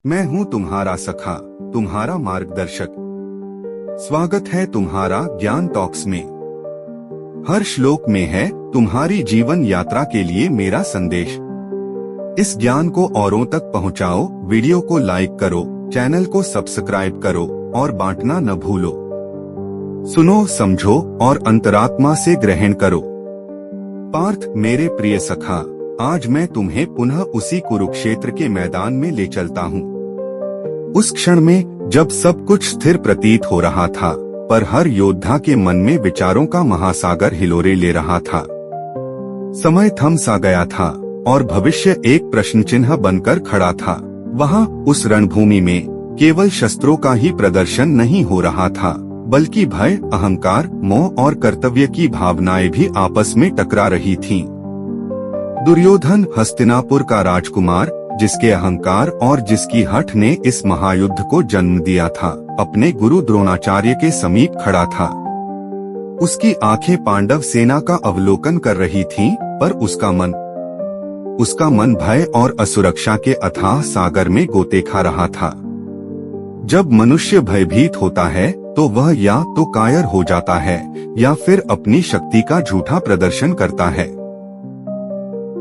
मैं हूँ तुम्हारा सखा, तुम्हारा मार्गदर्शक। स्वागत है तुम्हारा ज्ञान टॉक्स में। हर श्लोक में है तुम्हारी जीवन यात्रा के लिए मेरा संदेश। इस ज्ञान को औरों तक पहुँचाओ, वीडियो को लाइक करो, चैनल को सब्सक्राइब करो और बांटना न भूलो। सुनो, समझो और अंतरात्मा से ग्रहण करो। पार्थ मेरे प्रिय सखा, आज मैं तुम्हें पुनः उसी कुरुक्षेत्र के मैदान में ले चलता हूँ। उस क्षण में जब सब कुछ स्थिर प्रतीत हो रहा था, पर हर योद्धा के मन में विचारों का महासागर हिलोरे ले रहा था। समय थम सा गया था और भविष्य एक प्रश्न चिन्ह बनकर खड़ा था। वहाँ उस रणभूमि में केवल शस्त्रों का ही प्रदर्शन नहीं हो रहा था, बल्कि भय, अहंकार, मोह और कर्तव्य की भावनाएं भी आपस में टकरा रही थीं। दुर्योधन, हस्तिनापुर का राजकुमार, जिसके अहंकार और जिसकी हठ ने इस महायुद्ध को जन्म दिया था, अपने गुरु द्रोणाचार्य के समीप खड़ा था। उसकी आंखें पांडव सेना का अवलोकन कर रही थीं, पर उसका मन भय और असुरक्षा के अथाह सागर में गोते खा रहा था। जब मनुष्य भयभीत होता है तो वह या तो कायर हो जाता है या फिर अपनी शक्ति का झूठा प्रदर्शन करता है।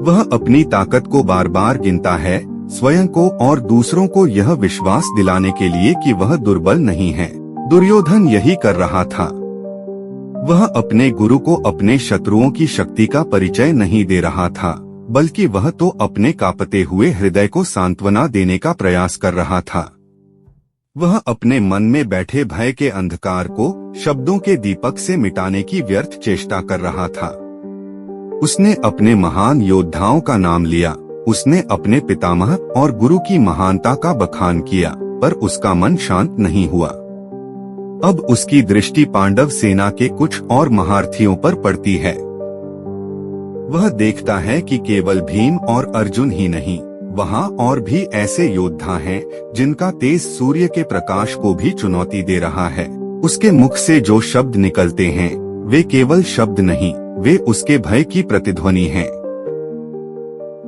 वह अपनी ताकत को बार बार गिनता है, स्वयं को और दूसरों को यह विश्वास दिलाने के लिए कि वह दुर्बल नहीं है। दुर्योधन यही कर रहा था। वह अपने गुरु को अपने शत्रुओं की शक्ति का परिचय नहीं दे रहा था, बल्कि वह तो अपने कांपते हुए हृदय को सांत्वना देने का प्रयास कर रहा था। वह अपने मन में बैठे भय के अंधकार को शब्दों के दीपक से मिटाने की व्यर्थ चेष्टा कर रहा था। उसने अपने महान योद्धाओं का नाम लिया, उसने अपने पितामह और गुरु की महानता का बखान किया, पर उसका मन शांत नहीं हुआ। अब उसकी दृष्टि पांडव सेना के कुछ और महारथियों पर पड़ती है। वह देखता है कि केवल भीम और अर्जुन ही नहीं, वहाँ और भी ऐसे योद्धा हैं जिनका तेज सूर्य के प्रकाश को भी चुनौती दे रहा है। उसके मुख से जो शब्द निकलते हैं वे केवल शब्द नहीं, वे उसके भय की प्रतिध्वनि हैं।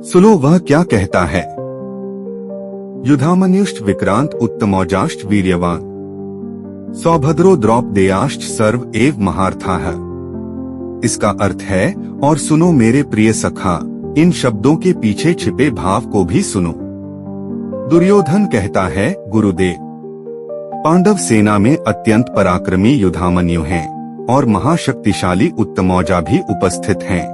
सुनो वह क्या कहता है। युधामन्युश्च विक्रांत उत्तमौजाश्च वीर्यवान, सौभद्रो द्रौपदेयाश्च सर्व एव महारथाः। इसका अर्थ है, और सुनो मेरे प्रिय सखा, इन शब्दों के पीछे छिपे भाव को भी सुनो। दुर्योधन कहता है, गुरुदेव, पांडव सेना में अत्यंत पराक्रमी युधामन्यु हैं और महाशक्तिशाली उत्तमौजा भी उपस्थित हैं।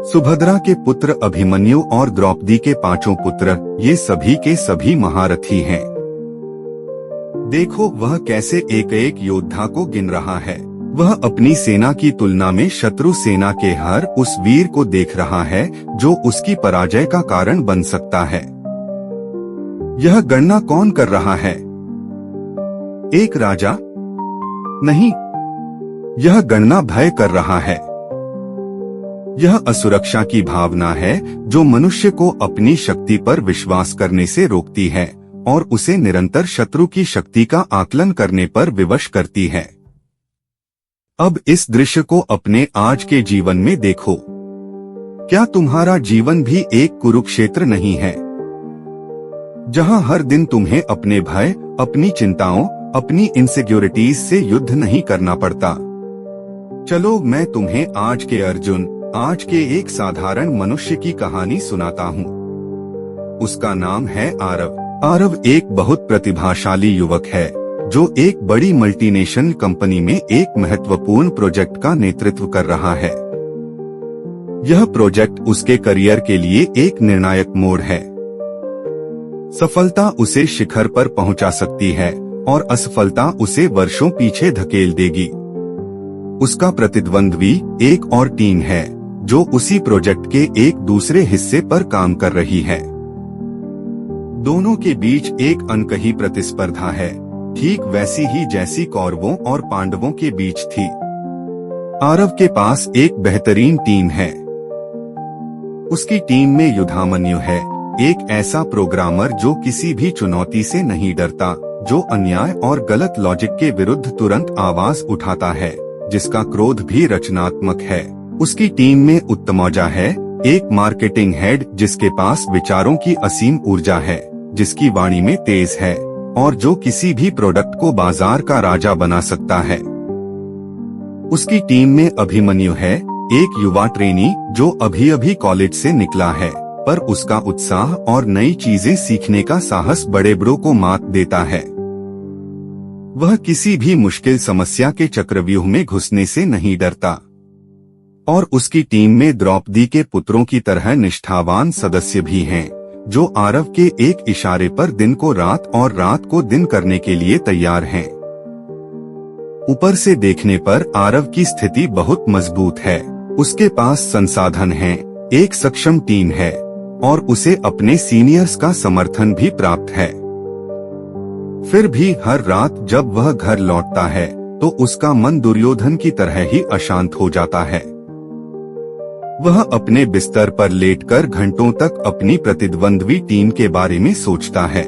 सुभद्रा के पुत्र अभिमन्यु और द्रौपदी के 5 पुत्र, ये सभी के सभी महारथी हैं। देखो वह कैसे एक एक योद्धा को गिन रहा है। वह अपनी सेना की तुलना में शत्रु सेना के हर उस वीर को देख रहा है जो उसकी पराजय का कारण बन सकता है। यह गणना कौन कर रहा है? एक राजा? नहीं, यह गणना भय कर रहा है। यह असुरक्षा की भावना है जो मनुष्य को अपनी शक्ति पर विश्वास करने से रोकती है और उसे निरंतर शत्रु की शक्ति का आकलन करने पर विवश करती है। अब इस दृश्य को अपने आज के जीवन में देखो। क्या तुम्हारा जीवन भी एक कुरुक्षेत्र नहीं है, जहां हर दिन तुम्हें अपने भय, अपनी चिंताओं, अपनी इनसिक्योरिटीज से युद्ध नहीं करना पड़ता? चलो मैं तुम्हें आज के अर्जुन, आज के एक साधारण मनुष्य की कहानी सुनाता हूँ। उसका नाम है आरव। आरव एक बहुत प्रतिभाशाली युवक है जो एक बड़ी मल्टीनेशनल कंपनी में एक महत्वपूर्ण प्रोजेक्ट का नेतृत्व कर रहा है। यह प्रोजेक्ट उसके करियर के लिए एक निर्णायक मोड़ है। सफलता उसे शिखर पर पहुंचा सकती है और असफलता उसे वर्षों पीछे धकेल देगी। उसका प्रतिद्वंद्वी एक और टीम है जो उसी प्रोजेक्ट के एक दूसरे हिस्से पर काम कर रही है। दोनों के बीच एक अनकही प्रतिस्पर्धा है, ठीक वैसी ही जैसी कौरवों और पांडवों के बीच थी। आरव के पास एक बेहतरीन टीम है। उसकी टीम में युधामन्यु है, एक ऐसा प्रोग्रामर जो किसी भी चुनौती से नहीं डरता, जो अन्याय और गलत लॉजिक के विरुद्ध तुरंत आवाज उठाता है, जिसका क्रोध भी रचनात्मक है। उसकी टीम में उत्तमौजा है, एक मार्केटिंग हेड जिसके पास विचारों की असीम ऊर्जा है, जिसकी वाणी में तेज है और जो किसी भी प्रोडक्ट को बाजार का राजा बना सकता है। उसकी टीम में अभिमन्यु है, एक युवा ट्रेनी जो अभी अभी कॉलेज से निकला है, पर उसका उत्साह और नई चीजें सीखने का साहस बड़े ब्रो को मात देता है। वह किसी भी मुश्किल समस्या के चक्रव्यूह में घुसने से नहीं डरता और उसकी टीम में द्रौपदी के पुत्रों की तरह निष्ठावान सदस्य भी हैं, जो आरव के एक इशारे पर दिन को रात और रात को दिन करने के लिए तैयार हैं। ऊपर से देखने पर आरव की स्थिति बहुत मजबूत है। उसके पास संसाधन हैं, एक सक्षम टीम है और उसे अपने सीनियर्स का समर्थन भी प्राप्त है। फिर भी हर रात जब वह घर लौटता है तो उसका मन दुर्योधन की तरह ही अशांत हो जाता है। वह अपने बिस्तर पर लेटकर घंटों तक अपनी प्रतिद्वंद्वी टीम के बारे में सोचता है।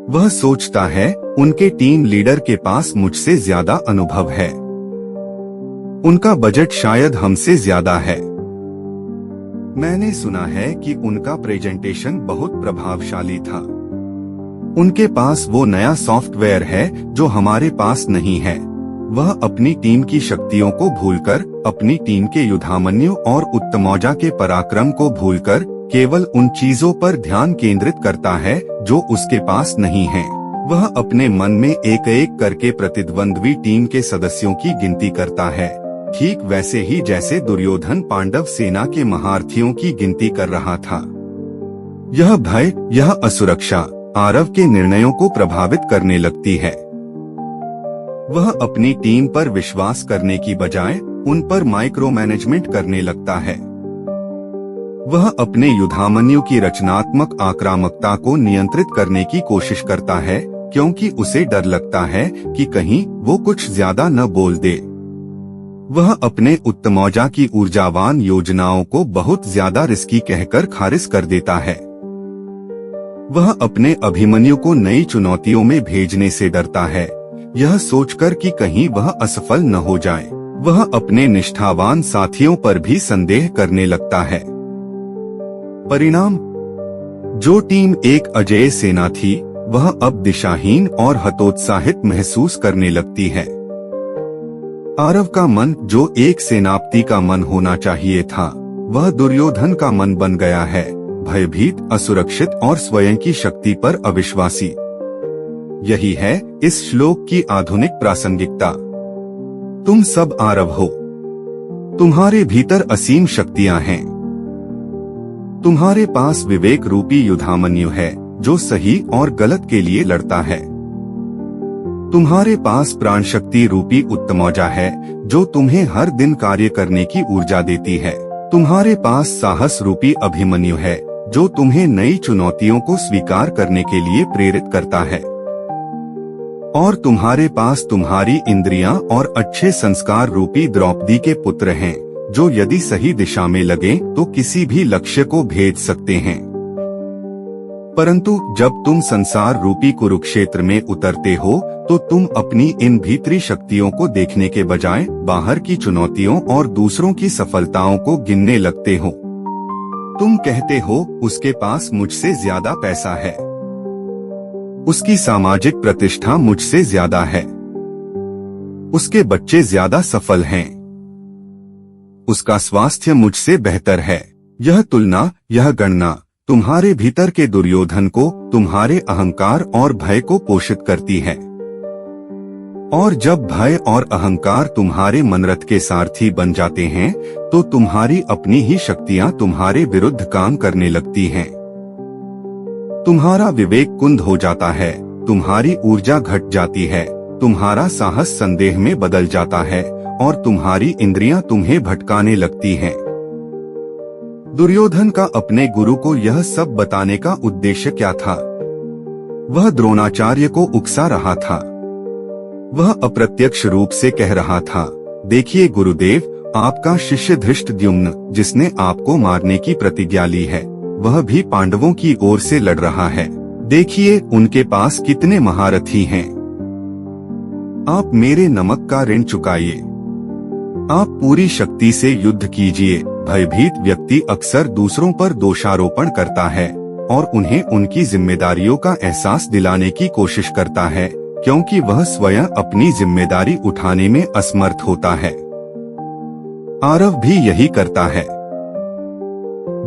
वह सोचता है, उनके टीम लीडर के पास मुझसे ज्यादा अनुभव है, उनका बजट शायद हमसे ज्यादा है। मैंने सुना है कि उनका प्रेजेंटेशन बहुत प्रभावशाली था। उनके पास वो नया सॉफ्टवेयर है जो हमारे पास नहीं है। वह अपनी टीम की शक्तियों को भूलकर, अपनी टीम के युधामन्यु और उत्तमौजा के पराक्रम को भूलकर केवल उन चीजों पर ध्यान केंद्रित करता है जो उसके पास नहीं है। वह अपने मन में एक एक करके प्रतिद्वंद्वी टीम के सदस्यों की गिनती करता है, ठीक वैसे ही जैसे दुर्योधन पांडव सेना के महारथियों की गिनती कर रहा था। यह भय, यह असुरक्षा आरव के निर्णयों को प्रभावित करने लगती है। वह अपनी टीम पर विश्वास करने की बजाय उन पर माइक्रो मैनेजमेंट करने लगता है। वह अपने युधामन्यु की रचनात्मक आक्रामकता को नियंत्रित करने की कोशिश करता है, क्योंकि उसे डर लगता है कि कहीं वो कुछ ज्यादा न बोल दे। वह अपने उत्तमौजा की ऊर्जावान योजनाओं को बहुत ज्यादा रिस्की कहकर खारिज कर देता है। वह अपने अभिमन्यु को नई चुनौतियों में भेजने से डरता है, यह सोचकर कि कहीं वह असफल न हो जाए। वह अपने निष्ठावान साथियों पर भी संदेह करने लगता है। परिणाम, जो टीम एक अजेय सेना थी, वह अब दिशाहीन और हतोत्साहित महसूस करने लगती है। आरव का मन, जो एक सेनापति का मन होना चाहिए था, वह दुर्योधन का मन बन गया है, भयभीत, असुरक्षित और स्वयं की शक्ति पर अविश्वासी। यही है इस श्लोक की आधुनिक प्रासंगिकता। तुम सब आरव हो, तुम्हारे भीतर असीम शक्तियां हैं। तुम्हारे पास विवेक रूपी युधामन्यु है जो सही और गलत के लिए लड़ता है। तुम्हारे पास प्राण शक्ति रूपी उत्तमौजा है जो तुम्हें हर दिन कार्य करने की ऊर्जा देती है। तुम्हारे पास साहस रूपी अभिमन्यु है जो तुम्हें नई चुनौतियों को स्वीकार करने के लिए प्रेरित करता है। और तुम्हारे पास तुम्हारी इंद्रियां और अच्छे संस्कार रूपी द्रौपदी के पुत्र हैं, जो यदि सही दिशा में लगे तो किसी भी लक्ष्य को भेद सकते हैं। परंतु जब तुम संसार रूपी कुरुक्षेत्र में उतरते हो तो तुम अपनी इन भीतरी शक्तियों को देखने के बजाय बाहर की चुनौतियों और दूसरों की सफलताओं को गिनने लगते हो। तुम कहते हो, उसके पास मुझसे ज्यादा पैसा है, उसकी सामाजिक प्रतिष्ठा मुझसे ज्यादा है, उसके बच्चे ज्यादा सफल हैं, उसका स्वास्थ्य मुझसे बेहतर है। यह तुलना, यह गणना तुम्हारे भीतर के दुर्योधन को, तुम्हारे अहंकार और भय को पोषित करती है। और जब भय और अहंकार तुम्हारे मनरथ के सारथी बन जाते हैं तो तुम्हारी अपनी ही शक्तियां तुम्हारे विरुद्ध काम करने लगती हैं। तुम्हारा विवेक कुंद हो जाता है, तुम्हारी ऊर्जा घट जाती है, तुम्हारा साहस संदेह में बदल जाता है और तुम्हारी इंद्रियां तुम्हें भटकाने लगती हैं। दुर्योधन का अपने गुरु को यह सब बताने का उद्देश्य क्या था? वह द्रोणाचार्य को उकसा रहा था। वह अप्रत्यक्ष रूप से कह रहा था, देखिए गुरुदेव, आपका शिष्य धृष्टद्युम्न, जिसने आपको मारने की प्रतिज्ञा ली है, वह भी पांडवों की ओर से लड़ रहा है। देखिए उनके पास कितने महारथी हैं। आप मेरे नमक का ऋण चुकाइए। आप पूरी शक्ति से युद्ध कीजिए। भयभीत व्यक्ति अक्सर दूसरों पर दोषारोपण करता है और उन्हें उनकी जिम्मेदारियों का एहसास दिलाने की कोशिश करता है, क्योंकि वह स्वयं अपनी जिम्मेदारी उठाने में असमर्थ होता है। आरव भी यही करता है।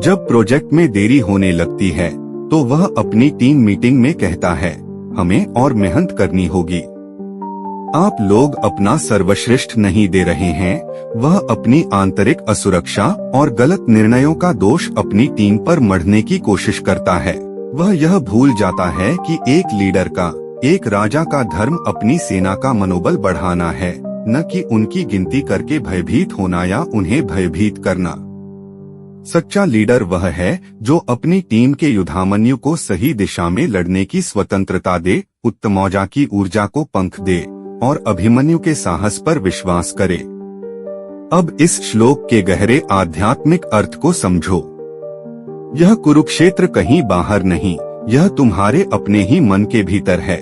जब प्रोजेक्ट में देरी होने लगती है तो वह अपनी टीम मीटिंग में कहता है, हमें और मेहनत करनी होगी। आप लोग अपना सर्वश्रेष्ठ नहीं दे रहे हैं। वह अपनी आंतरिक असुरक्षा और गलत निर्णयों का दोष अपनी टीम पर मढ़ने की कोशिश करता है। वह यह भूल जाता है कि एक लीडर का, एक राजा का धर्म अपनी सेना का मनोबल बढ़ाना है, न कि उनकी गिनती करके भयभीत होना या उन्हें भयभीत करना। सच्चा लीडर वह है जो अपनी टीम के युद्धामन्यु को सही दिशा में लड़ने की स्वतंत्रता दे, उत्तमौजा की ऊर्जा को पंख दे और अभिमन्यु के साहस पर विश्वास करे। अब इस श्लोक के गहरे आध्यात्मिक अर्थ को समझो। यह कुरुक्षेत्र कहीं बाहर नहीं, यह तुम्हारे अपने ही मन के भीतर है।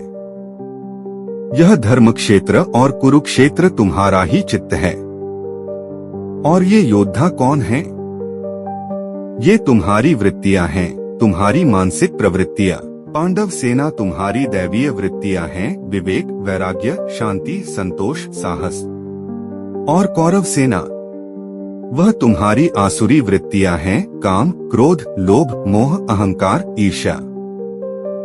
यह धर्म क्षेत्र और कुरुक्षेत्र तुम्हारा ही चित्त है। और ये योद्धा कौन है? ये तुम्हारी वृत्तियां हैं, तुम्हारी मानसिक प्रवृत्तियां। पांडव सेना तुम्हारी दैवीय वृत्तियां हैं, विवेक, वैराग्य, शांति, संतोष, साहस। और कौरव सेना, वह तुम्हारी आसुरी वृत्तियां हैं, काम, क्रोध, लोभ, मोह, अहंकार, ईर्ष्या।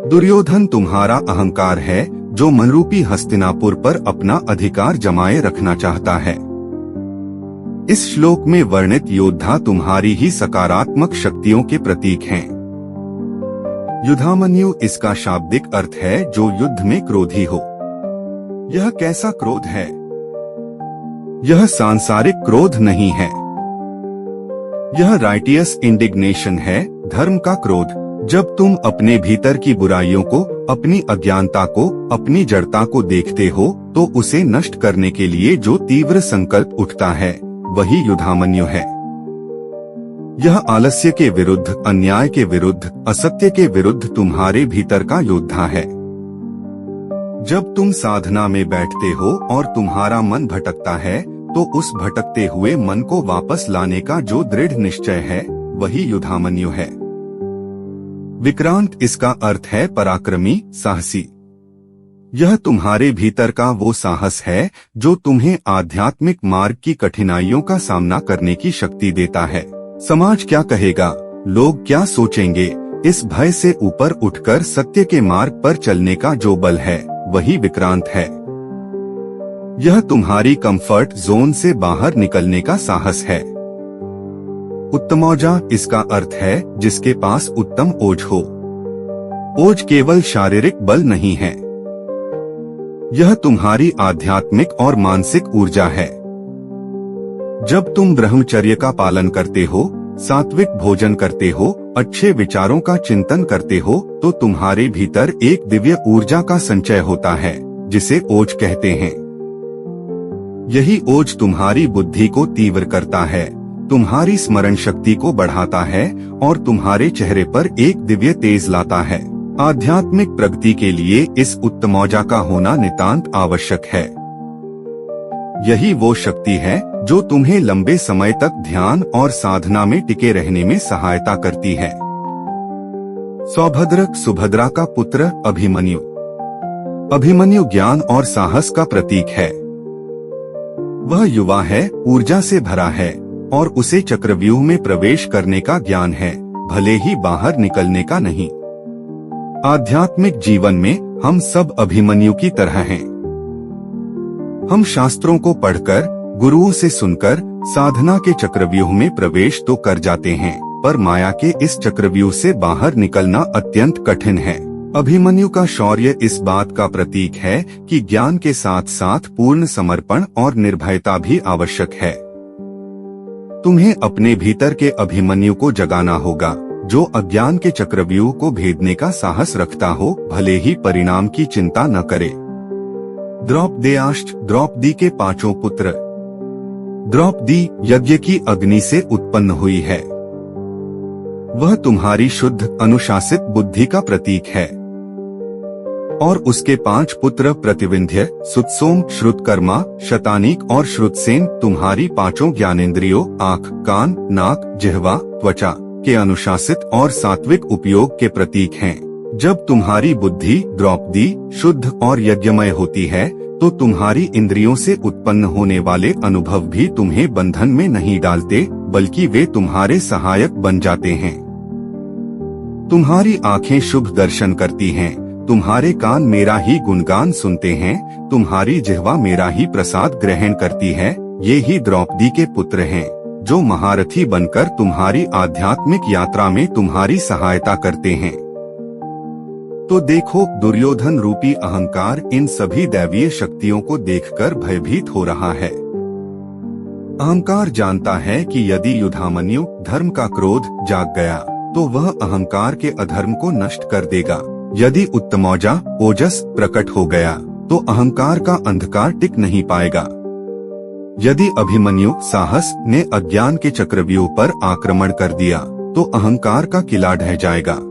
दुर्योधन तुम्हारा अहंकार है जो मनरूपी हस्तिनापुर पर अपना अधिकार जमाए रखना चाहता है। इस श्लोक में वर्णित योद्धा तुम्हारी ही सकारात्मक शक्तियों के प्रतीक हैं। युद्धामन्यु इसका शाब्दिक अर्थ है जो युद्ध में क्रोधी हो। यह कैसा क्रोध है? यह सांसारिक क्रोध नहीं है। यह राइटियस इंडिग्नेशन है, धर्म का क्रोध। जब तुम अपने भीतर की बुराइयों को, अपनी अज्ञानता को, अपनी जड़ता को देखते हो तो उसे नष्ट करने के लिए जो तीव्र संकल्प उठता है वही युद्धामन्यु है। यह आलस्य के विरुद्ध, अन्याय के विरुद्ध, असत्य के विरुद्ध तुम्हारे भीतर का योद्धा है। जब तुम साधना में बैठते हो और तुम्हारा मन भटकता है तो उस भटकते हुए मन को वापस लाने का जो दृढ़ निश्चय है वही युद्धामन्यु है। विक्रांत इसका अर्थ है पराक्रमी, साहसी। यह तुम्हारे भीतर का वो साहस है जो तुम्हें आध्यात्मिक मार्ग की कठिनाइयों का सामना करने की शक्ति देता है। समाज क्या कहेगा, लोग क्या सोचेंगे, इस भय से ऊपर उठकर सत्य के मार्ग पर चलने का जो बल है वही विक्रांत है। यह तुम्हारी कंफर्ट जोन से बाहर निकलने का साहस है। उत्तमौजा इसका अर्थ है जिसके पास उत्तम ओज हो। ओज केवल शारीरिक बल नहीं है, यह तुम्हारी आध्यात्मिक और मानसिक ऊर्जा है। जब तुम ब्रह्मचर्य का पालन करते हो, सात्विक भोजन करते हो, अच्छे विचारों का चिंतन करते हो तो तुम्हारे भीतर एक दिव्य ऊर्जा का संचय होता है जिसे ओज कहते हैं। यही ओज तुम्हारी बुद्धि को तीव्र करता है, तुम्हारी स्मरण शक्ति को बढ़ाता है और तुम्हारे चेहरे पर एक दिव्य तेज लाता है। आध्यात्मिक प्रगति के लिए इस उत्तमौजा का होना नितांत आवश्यक है। यही वो शक्ति है जो तुम्हें लंबे समय तक ध्यान और साधना में टिके रहने में सहायता करती है। सौभद्र सुभद्रा का पुत्र अभिमन्यु। अभिमन्यु ज्ञान और साहस का प्रतीक है। वह युवा है, ऊर्जा से भरा है और उसे चक्रव्यूह में प्रवेश करने का ज्ञान है, भले ही बाहर निकलने का नहीं। आध्यात्मिक जीवन में हम सब अभिमन्यु की तरह हैं। हम शास्त्रों को पढ़कर, गुरुओं से सुनकर साधना के चक्रव्यूह में प्रवेश तो कर जाते हैं, पर माया के इस चक्रव्यूह से बाहर निकलना अत्यंत कठिन है। अभिमन्यु का शौर्य इस बात का प्रतीक है कि ज्ञान के साथ साथ पूर्ण समर्पण और निर्भयता भी आवश्यक है। तुम्हें अपने भीतर के अभिमन्यु को जगाना होगा जो अज्ञान के चक्रव्यूह को भेदने का साहस रखता हो, भले ही परिणाम की चिंता न करे। द्रौपदेयाश्च, द्रौपदी के पांचों पुत्र। द्रौपदी यज्ञ की अग्नि से उत्पन्न हुई है। वह तुम्हारी शुद्ध अनुशासित बुद्धि का प्रतीक है। और उसके 5 पुत्र प्रतिविंध्य, सुतसोम, श्रुतकर्मा, शतानीक और श्रुतसेन तुम्हारी 5 ज्ञानेंद्रियों आँख, कान, नाक, जिह्वा, त्वचा, के अनुशासित और सात्विक उपयोग के प्रतीक हैं। जब तुम्हारी बुद्धि द्रौपदी शुद्ध और यज्ञमय होती है तो तुम्हारी इंद्रियों से उत्पन्न होने वाले अनुभव भी तुम्हें बंधन में नहीं डालते, बल्कि वे तुम्हारे सहायक बन जाते हैं। तुम्हारी आंखें शुभ दर्शन करती हैं, तुम्हारे कान मेरा ही गुणगान सुनते हैं, तुम्हारी जिह्वा मेरा ही प्रसाद ग्रहण करती है। ये ही द्रौपदी के पुत्र हैं, जो महारथी बनकर तुम्हारी आध्यात्मिक यात्रा में तुम्हारी सहायता करते हैं। तो देखो, दुर्योधन रूपी अहंकार इन सभी दैवीय शक्तियों को देखकर भयभीत हो रहा है। अहंकार जानता है कि यदि युधामन्यु धर्म का क्रोध जाग गया तो वह अहंकार के अधर्म को नष्ट कर देगा। यदि उत्तमौजा ओजस प्रकट हो गया तो अहंकार का अंधकार टिक नहीं पाएगा। यदि अभिमन्यु साहस ने अज्ञान के चक्रव्यूह पर आक्रमण कर दिया तो अहंकार का किला ढह जाएगा।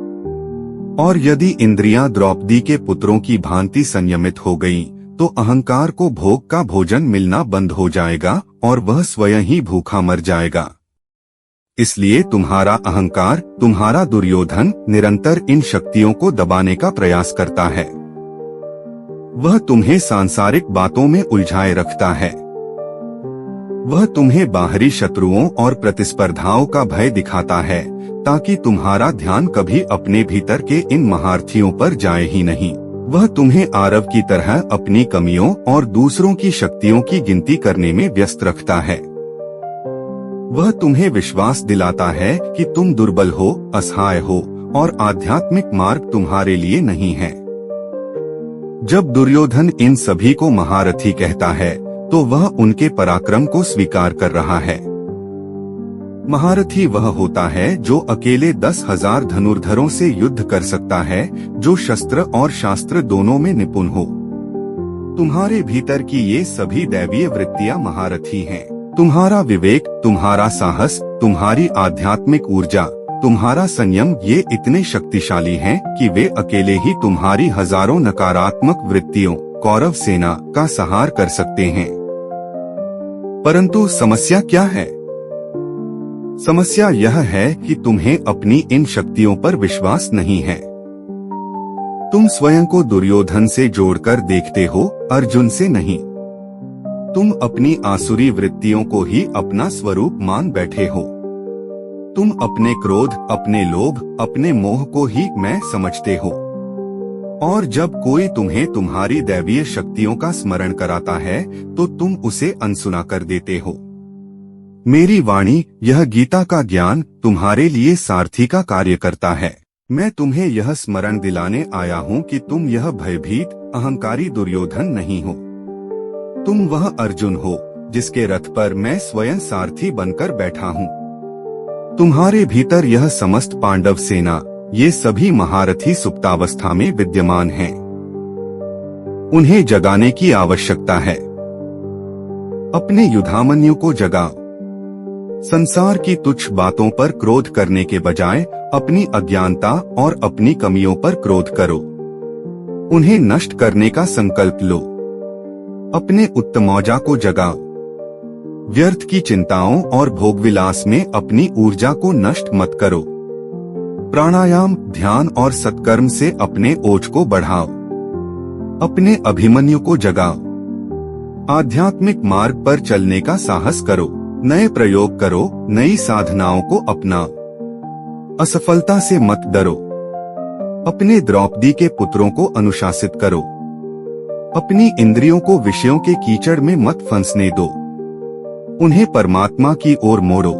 और यदि इंद्रियां द्रौपदी के पुत्रों की भांति संयमित हो गईं, तो अहंकार को भोग का भोजन मिलना बंद हो जाएगा और वह स्वयं ही भूखा मर जाएगा। इसलिए तुम्हारा अहंकार, तुम्हारा दुर्योधन निरंतर इन शक्तियों को दबाने का प्रयास करता है। वह तुम्हें सांसारिक बातों में उलझाए रखता है। वह तुम्हें बाहरी शत्रुओं और प्रतिस्पर्धाओं का भय दिखाता है, ताकि तुम्हारा ध्यान कभी अपने भीतर के इन महारथियों पर जाए ही नहीं। वह तुम्हें आरव की तरह अपनी कमियों और दूसरों की शक्तियों की गिनती करने में व्यस्त रखता है। वह तुम्हें विश्वास दिलाता है कि तुम दुर्बल हो, असहाय हो और आध्यात्मिक मार्ग तुम्हारे लिए नहीं है। जब दुर्योधन इन सभी को महारथी कहता है तो वह उनके पराक्रम को स्वीकार कर रहा है। महारथी वह होता है जो अकेले 10,000 धनुर्धरों से युद्ध कर सकता है, जो शस्त्र और शास्त्र दोनों में निपुण हो। तुम्हारे भीतर की ये सभी दैवीय वृत्तियां महारथी हैं। तुम्हारा विवेक, तुम्हारा साहस, तुम्हारी आध्यात्मिक ऊर्जा, तुम्हारा संयम ये इतने शक्तिशाली हैं कि वे अकेले ही तुम्हारी हजारों नकारात्मक वृत्तियों, कौरव सेना का संहार कर सकते हैं। परंतु समस्या क्या है? समस्या यह है कि तुम्हें अपनी इन शक्तियों पर विश्वास नहीं है। तुम स्वयं को दुर्योधन से जोड़कर देखते हो, अर्जुन से नहीं। तुम अपनी आसुरी वृत्तियों को ही अपना स्वरूप मान बैठे हो। तुम अपने क्रोध, अपने लोभ, अपने मोह को ही मैं समझते हो। और जब कोई तुम्हें तुम्हारी दैवीय शक्तियों का स्मरण कराता है तो तुम उसे अनसुना कर देते हो। मेरी वाणी, यह गीता का ज्ञान तुम्हारे लिए सारथी का कार्य करता है। मैं तुम्हें यह स्मरण दिलाने आया हूँ कि तुम यह भयभीत अहंकारी दुर्योधन नहीं हो। तुम वह अर्जुन हो जिसके रथ पर मैं स्वयं सारथी बनकर बैठा हूँ। तुम्हारे भीतर यह समस्त पांडव सेना, ये सभी महारथी सुप्तावस्था में विद्यमान हैं। उन्हें जगाने की आवश्यकता है। अपने युधामन्यु को जगाओ। संसार की तुच्छ बातों पर क्रोध करने के बजाय अपनी अज्ञानता और अपनी कमियों पर क्रोध करो। उन्हें नष्ट करने का संकल्प लो। अपने उत्तमौजा को जगाओ। व्यर्थ की चिंताओं और भोगविलास में अपनी ऊर्जा को नष्ट मत करो। प्राणायाम, ध्यान और सत्कर्म से अपने ओज को बढ़ाओ। अपने अभिमन्यु को जगाओ। आध्यात्मिक मार्ग पर चलने का साहस करो। नए प्रयोग करो, नई साधनाओं को अपनाओ। असफलता से मत डरो। अपने द्रौपदी के पुत्रों को अनुशासित करो। अपनी इंद्रियों को विषयों के कीचड़ में मत फंसने दो। उन्हें परमात्मा की ओर मोड़ो।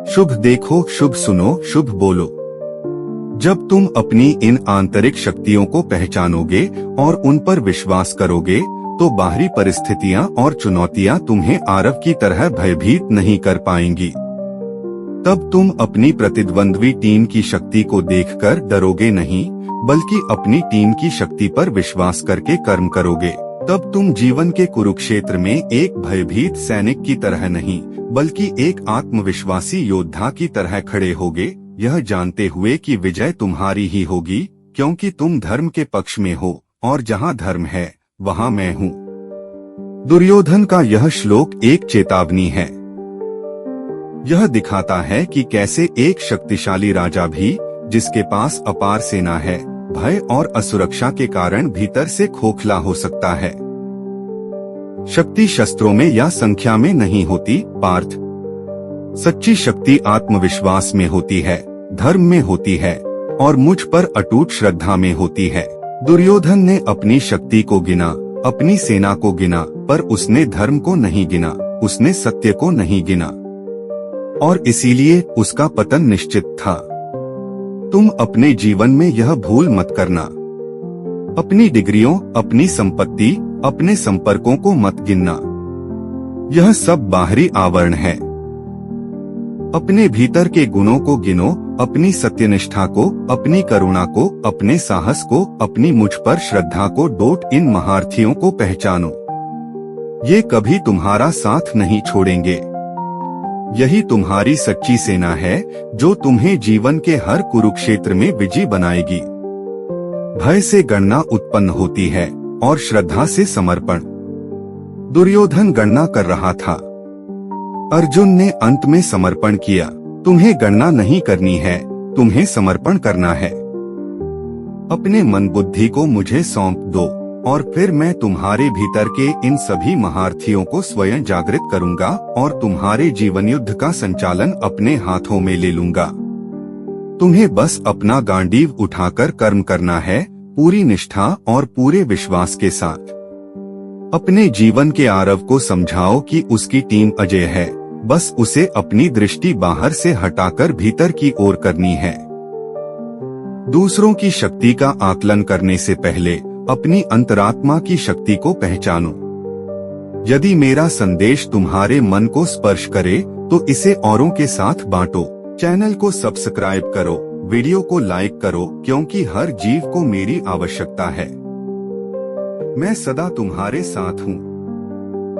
शुभ देखो, शुभ सुनो, शुभ बोलो। जब तुम अपनी इन आंतरिक शक्तियों को पहचानोगे और उन पर विश्वास करोगे तो बाहरी परिस्थितियां और चुनौतियां तुम्हें आरव की तरह भयभीत नहीं कर पाएंगी। तब तुम अपनी प्रतिद्वंद्वी टीम की शक्ति को देखकर डरोगे नहीं, बल्कि अपनी टीम की शक्ति पर विश्वास करके कर्म करोगे। तब तुम जीवन के कुरुक्षेत्र में एक भयभीत सैनिक की तरह नहीं, बल्कि एक आत्मविश्वासी योद्धा की तरह खड़े होगे, यह जानते हुए कि विजय तुम्हारी ही होगी, क्योंकि तुम धर्म के पक्ष में हो और जहाँ धर्म है वहाँ मैं हूँ। दुर्योधन का यह श्लोक एक चेतावनी है। यह दिखाता है कि कैसे एक शक्तिशाली राजा भी, जिसके पास अपार सेना है, भय और असुरक्षा के कारण भीतर से खोखला हो सकता है। शक्ति शस्त्रों में या संख्या में नहीं होती पार्थ। सच्ची शक्ति आत्मविश्वास में होती है, धर्म में होती है और मुझ पर अटूट श्रद्धा में होती है। दुर्योधन ने अपनी शक्ति को गिना, अपनी सेना को गिना, पर उसने धर्म को नहीं गिना, उसने सत्य को नहीं गिना, और इसीलिए उसका पतन निश्चित था। तुम अपने जीवन में यह भूल मत करना। अपनी डिग्रियों, अपनी संपत्ति, अपने संपर्कों को मत गिनना। यह सब बाहरी आवरण है। अपने भीतर के गुणों को गिनो, अपनी सत्यनिष्ठा को, अपनी करुणा को, अपने साहस को, अपनी मुझ पर श्रद्धा को डोट इन महारथियों को पहचानो। ये कभी तुम्हारा साथ नहीं छोड़ेंगे। यही तुम्हारी सच्ची सेना है जो तुम्हें जीवन के हर कुरुक्षेत्र में विजयी बनाएगी। भय से गणना उत्पन्न होती है और श्रद्धा से समर्पण। दुर्योधन गणना कर रहा था, अर्जुन ने अंत में समर्पण किया। तुम्हें गणना नहीं करनी है, तुम्हें समर्पण करना है। अपने मन बुद्धि को मुझे सौंप दो और फिर मैं तुम्हारे भीतर के इन सभी महारथियों को स्वयं जागृत करूंगा और तुम्हारे जीवन युद्ध का संचालन अपने हाथों में ले लूंगा। तुम्हें बस अपना गांडीव उठाकर कर्म करना है, पूरी निष्ठा और पूरे विश्वास के साथ। अपने जीवन के आरव को समझाओ कि उसकी टीम अजय है, बस उसे अपनी दृष्टि बाहर से हटाकर भीतर की ओर करनी है। दूसरों की शक्ति का आकलन करने से पहले अपनी अंतरात्मा की शक्ति को पहचानो। यदि मेरा संदेश तुम्हारे मन को स्पर्श करे तो इसे औरों के साथ बांटो। चैनल को सब्सक्राइब करो, वीडियो को लाइक करो, क्योंकि हर जीव को मेरी आवश्यकता है। मैं सदा तुम्हारे साथ हूँ।